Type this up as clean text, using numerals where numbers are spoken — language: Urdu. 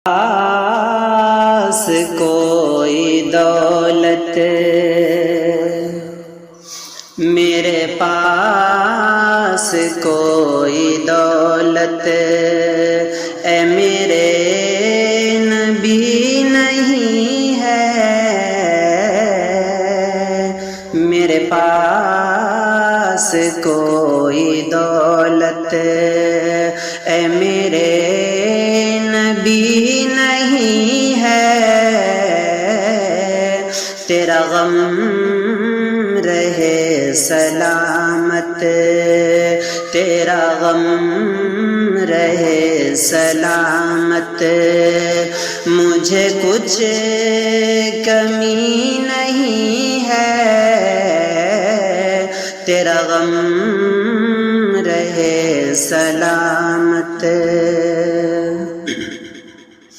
پاس کوئی دولت، میرے پاس کوئی دولت اے میرے نبی نہیں ہے، میرے پاس کوئی دولت اے میرے نبی نہیں ہے، تیرا غم رہے سلامت، تیرا غم رہے سلامت، مجھے کچھ کمی نہیں ہے، تیرا غم رہے سلامت۔